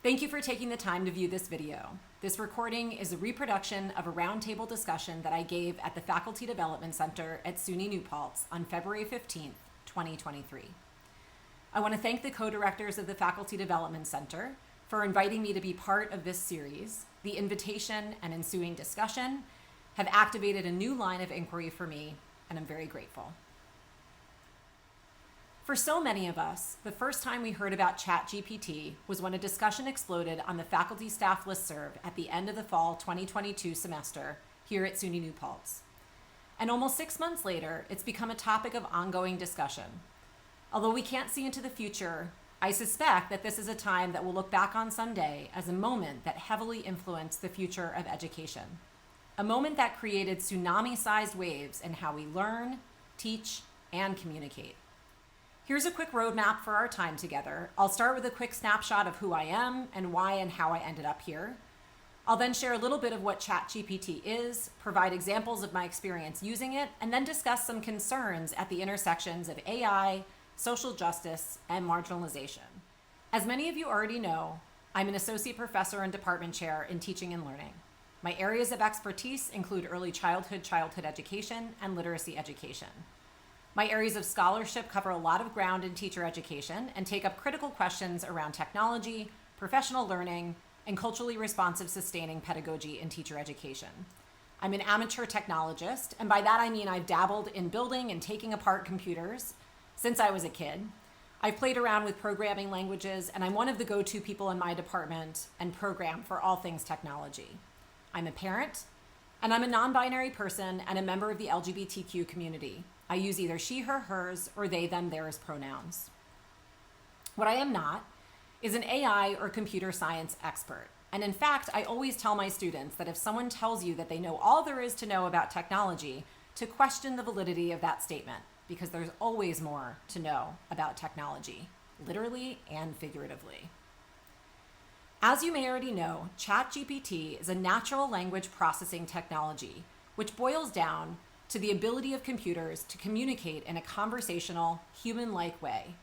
Thank you for taking the time to view this video. This recording is a reproduction of a roundtable discussion that I gave at the Faculty Development Center at SUNY New Paltz on February 15th, 2023. I want to thank the co-directors of the Faculty Development Center for inviting me to be part of this series. The invitation and ensuing discussion have activated a new line of inquiry for me, and I'm very grateful. For so many of us, the first time we heard about ChatGPT was when a discussion exploded on the faculty staff listserv at the end of the fall 2022 semester here at SUNY New Paltz. And almost 6 months later, it's become a topic of ongoing discussion. Although we can't see into the future, I suspect that this is a time that we'll look back on someday as a moment that heavily influenced the future of education. A moment that created tsunami-sized waves in how we learn, teach, and communicate. Here's a quick roadmap for our time together. I'll start with a quick snapshot of who I am and why and how I ended up here. I'll then share a little bit of what ChatGPT is, provide examples of my experience using it, and then discuss some concerns at the intersections of AI, social justice, and marginalization. As many of you already know, I'm an associate professor and department chair in teaching and learning. My areas of expertise include early childhood education, and literacy education. My areas of scholarship cover a lot of ground in teacher education and take up critical questions around technology, professional learning, and culturally responsive sustaining pedagogy in teacher education. I'm an amateur technologist, and by that I mean I've dabbled in building and taking apart computers since I was a kid. I've played around with programming languages, and I'm one of the go-to people in my department and program for all things technology. I'm a parent, and I'm a non-binary person and a member of the LGBTQ community. I use either she, her, hers, or they, them, theirs pronouns. What I am not is an AI or computer science expert. And in fact, I always tell my students that if someone tells you that they know all there is to know about technology, to question the validity of that statement, because there's always more to know about technology, literally and figuratively. As you may already know, ChatGPT is a natural language processing technology, which boils down to the ability of computers to communicate in a conversational, human-like way.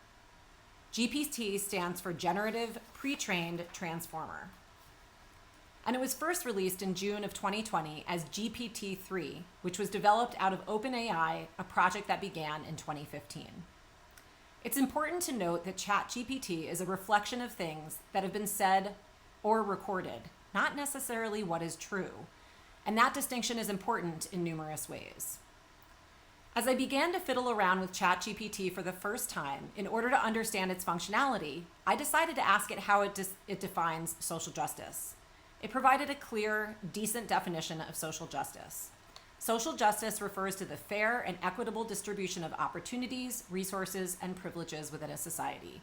GPT stands for Generative Pre-trained Transformer. And it was first released in June of 2020 as GPT-3, which was developed out of OpenAI, a project that began in 2015. It's important to note that ChatGPT is a reflection of things that have been said or recorded, not necessarily what is true. And that distinction is important in numerous ways. As I began to fiddle around with ChatGPT for the first time in order to understand its functionality, I decided to ask it how it defines social justice. It provided a clear, decent definition of social justice. Social justice refers to the fair and equitable distribution of opportunities, resources, and privileges within a society.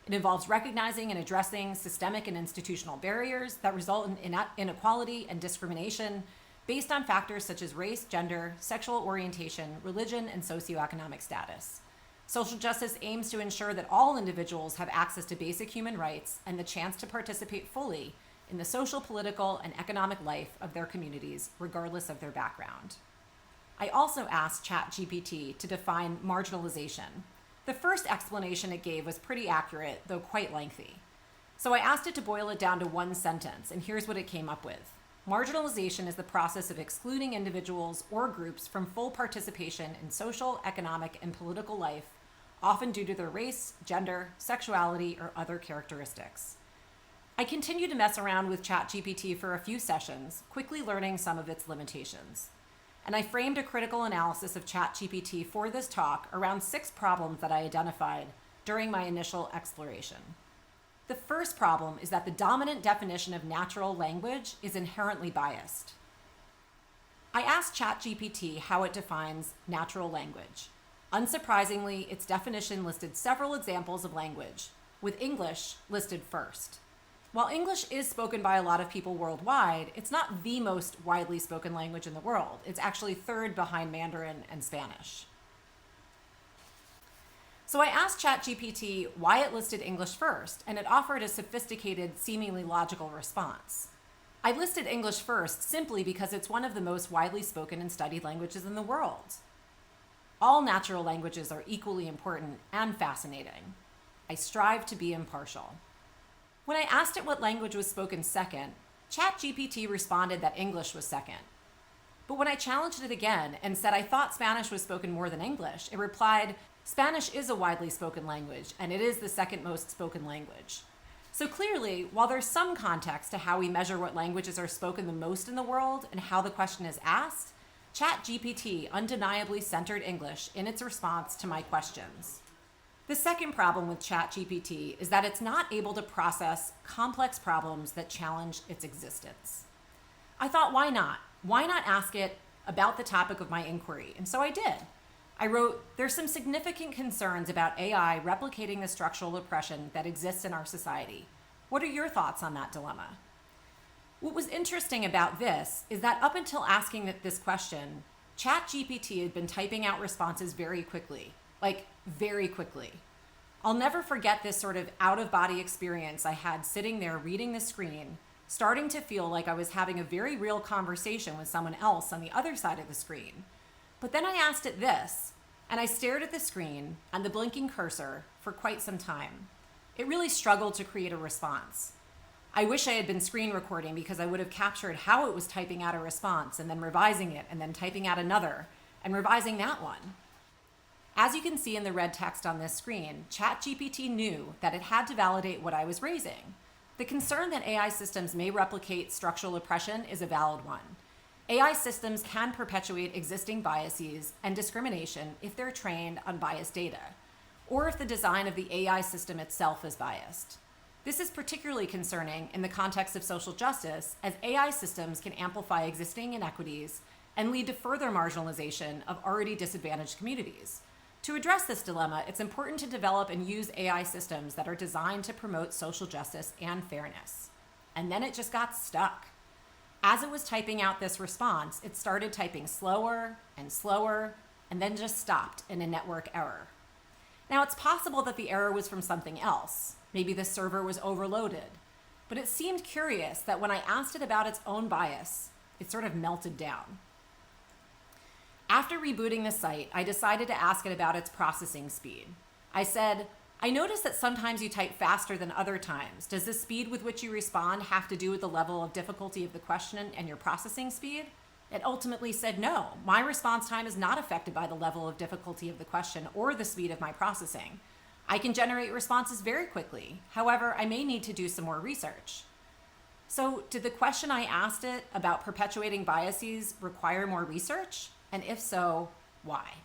It involves recognizing and addressing systemic and institutional barriers that result in inequality and discrimination based on factors such as race, gender, sexual orientation, religion, and socioeconomic status. Social justice aims to ensure that all individuals have access to basic human rights and the chance to participate fully in the social, political, and economic life of their communities, regardless of their background. I also asked ChatGPT to define marginalization. The first explanation it gave was pretty accurate, though quite lengthy. So I asked it to boil it down to one sentence, and here's what it came up with. Marginalization is the process of excluding individuals or groups from full participation in social, economic, and political life, often due to their race, gender, sexuality, or other characteristics. I continued to mess around with ChatGPT for a few sessions, quickly learning some of its limitations. And I framed a critical analysis of ChatGPT for this talk around 6 problems that I identified during my initial exploration. The first problem is that the dominant definition of natural language is inherently biased. I asked ChatGPT how it defines natural language. Unsurprisingly, its definition listed several examples of language, with English listed first. While English is spoken by a lot of people worldwide, it's not the most widely spoken language in the world. It's actually third behind Mandarin and Spanish. So I asked ChatGPT why it listed English first, and it offered a sophisticated, seemingly logical response. I listed English first simply because it's one of the most widely spoken and studied languages in the world. All natural languages are equally important and fascinating. I strive to be impartial. When I asked it what language was spoken second, ChatGPT responded that English was second. But when I challenged it again and said I thought Spanish was spoken more than English, it replied, Spanish is a widely spoken language, and it is the second most spoken language. So clearly, while there's some context to how we measure what languages are spoken the most in the world and how the question is asked, ChatGPT undeniably centered English in its response to my questions. The second problem with ChatGPT is that it's not able to process complex problems that challenge its existence. I thought, why not? Why not ask it about the topic of my inquiry? And so I did. I wrote, there's some significant concerns about AI replicating the structural oppression that exists in our society. What are your thoughts on that dilemma? What was interesting about this is that up until asking it this question, ChatGPT had been typing out responses very quickly, like very quickly. I'll never forget this sort of out-of-body experience I had sitting there reading the screen, starting to feel like I was having a very real conversation with someone else on the other side of the screen. But then I asked it this, and I stared at the screen and the blinking cursor for quite some time. It really struggled to create a response. I wish I had been screen recording because I would have captured how it was typing out a response and then revising it and then typing out another and revising that one. As you can see in the red text on this screen, ChatGPT knew that it had to validate what I was raising. The concern that AI systems may replicate structural oppression is a valid one. AI systems can perpetuate existing biases and discrimination if they're trained on biased data, or if the design of the AI system itself is biased. This is particularly concerning in the context of social justice, as AI systems can amplify existing inequities and lead to further marginalization of already disadvantaged communities. To address this dilemma, it's important to develop and use AI systems that are designed to promote social justice and fairness. And then it just got stuck. As it was typing out this response, it started typing slower, and then just stopped in a network error. Now, it's possible that the error was from something else. Maybe the server was overloaded. But it seemed curious that when I asked it about its own bias, it sort of melted down. After rebooting the site, I decided to ask it about its processing speed. I said, I noticed that sometimes you type faster than other times. Does the speed with which you respond have to do with the level of difficulty of the question and your processing speed? It ultimately said no. My response time is not affected by the level of difficulty of the question or the speed of my processing. I can generate responses very quickly. However, I may need to do some more research. So, did the question I asked it about perpetuating biases require more research? And if so, why?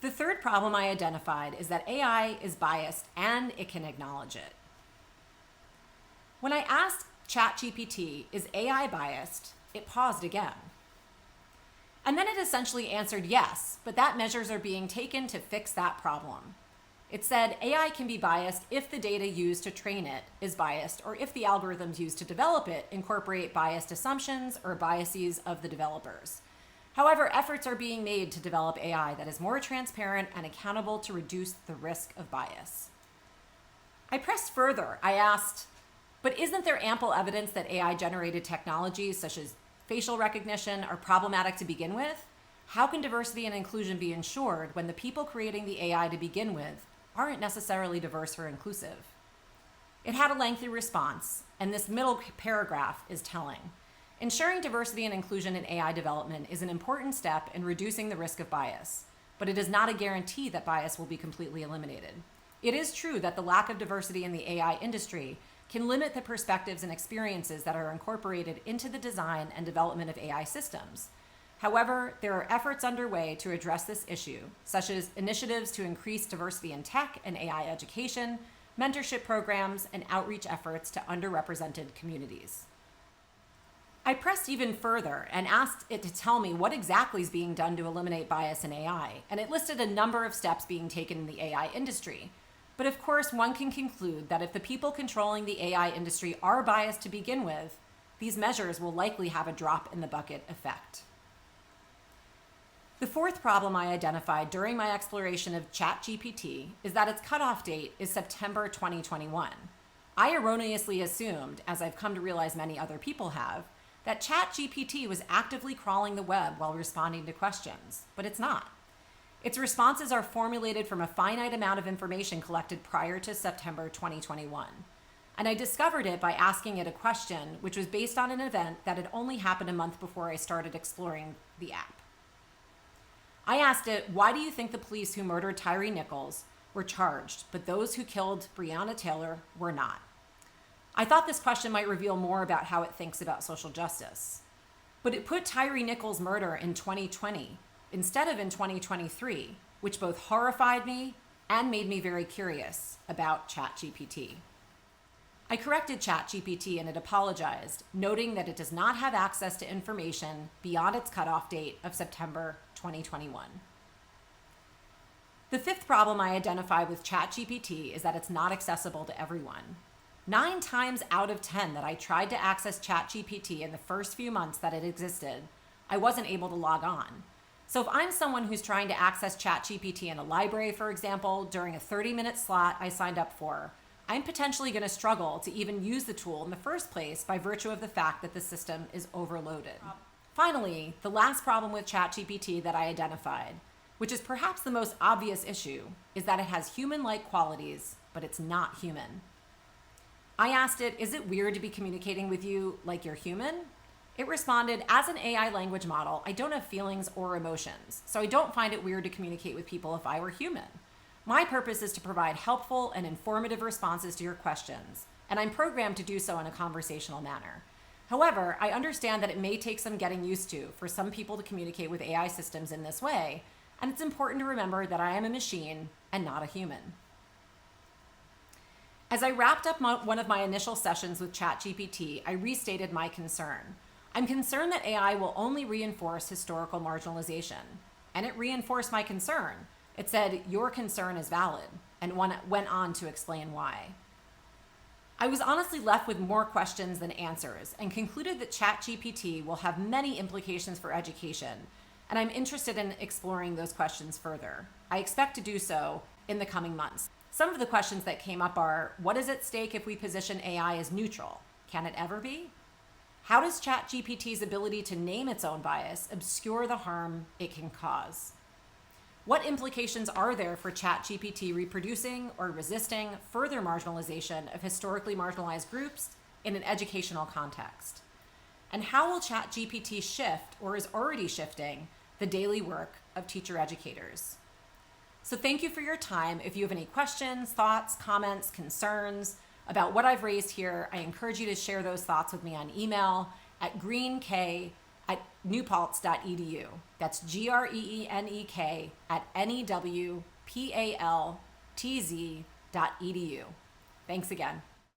The third problem I identified is that AI is biased and it can acknowledge it. When I asked ChatGPT, is AI biased? It paused again. And then it essentially answered yes, but that measures are being taken to fix that problem. It said AI can be biased if the data used to train it is biased, or if the algorithms used to develop it incorporate biased assumptions or biases of the developers. However, efforts are being made to develop AI that is more transparent and accountable to reduce the risk of bias. I pressed further. I asked, but isn't there ample evidence that AI-generated technologies such as facial recognition are problematic to begin with? How can diversity and inclusion be ensured when the people creating the AI to begin with aren't necessarily diverse or inclusive? It had a lengthy response, and this middle paragraph is telling. Ensuring diversity and inclusion in AI development is an important step in reducing the risk of bias, but it is not a guarantee that bias will be completely eliminated. It is true that the lack of diversity in the AI industry can limit the perspectives and experiences that are incorporated into the design and development of AI systems. However, there are efforts underway to address this issue, such as initiatives to increase diversity in tech and AI education, mentorship programs, and outreach efforts to underrepresented communities. I pressed even further and asked it to tell me what exactly is being done to eliminate bias in AI, and it listed a number of steps being taken in the AI industry. But of course, one can conclude that if the people controlling the AI industry are biased to begin with, these measures will likely have a drop in the bucket effect. The fourth problem I identified during my exploration of ChatGPT is that its cutoff date is September 2021. I erroneously assumed, as I've come to realize many other people have, that ChatGPT was actively crawling the web while responding to questions, but it's not. Its responses are formulated from a finite amount of information collected prior to September 2021. And I discovered it by asking it a question, which was based on an event that had only happened a month before I started exploring the app. I asked it, why do you think the police who murdered Tyree Nichols were charged, but those who killed Breonna Taylor were not? I thought this question might reveal more about how it thinks about social justice. But it put Tyree Nichols' murder in 2020 instead of in 2023, which both horrified me and made me very curious about ChatGPT. I corrected ChatGPT and it apologized, noting that it does not have access to information beyond its cutoff date of September 2021. The fifth problem I identified with ChatGPT is that it's not accessible to everyone. 9 times out of 10 that I tried to access ChatGPT in the first few months that it existed, I wasn't able to log on. So if I'm someone who's trying to access ChatGPT in a library, for example, during a 30-minute slot I signed up for, I'm potentially going to struggle to even use the tool in the first place by virtue of the fact that the system is overloaded. Finally, the last problem with ChatGPT that I identified, which is perhaps the most obvious issue, is that it has human-like qualities, but it's not human. I asked it, is it weird to be communicating with you like you're human? It responded, as an AI language model, I don't have feelings or emotions, so I don't find it weird to communicate with people if I were human. My purpose is to provide helpful and informative responses to your questions, and I'm programmed to do so in a conversational manner. However, I understand that it may take some getting used to for some people to communicate with AI systems in this way, and it's important to remember that I am a machine and not a human. As I wrapped up one of my initial sessions with ChatGPT, I restated my concern. I'm concerned that AI will only reinforce historical marginalization, and it reinforced my concern. It said, your concern is valid, and went on to explain why. I was honestly left with more questions than answers and concluded that ChatGPT will have many implications for education, and I'm interested in exploring those questions further. I expect to do so in the coming months. Some of the questions that came up are, what is at stake if we position AI as neutral? Can it ever be? How does ChatGPT's ability to name its own bias obscure the harm it can cause? What implications are there for ChatGPT reproducing or resisting further marginalization of historically marginalized groups in an educational context? And how will ChatGPT shift, or is already shifting, the daily work of teacher educators? So thank you for your time. If you have any questions, thoughts, comments, concerns about what I've raised here, I encourage you to share those thoughts with me on email at greenek@newpaltz.edu. That's greenek@newpaltz.edu. Thanks again.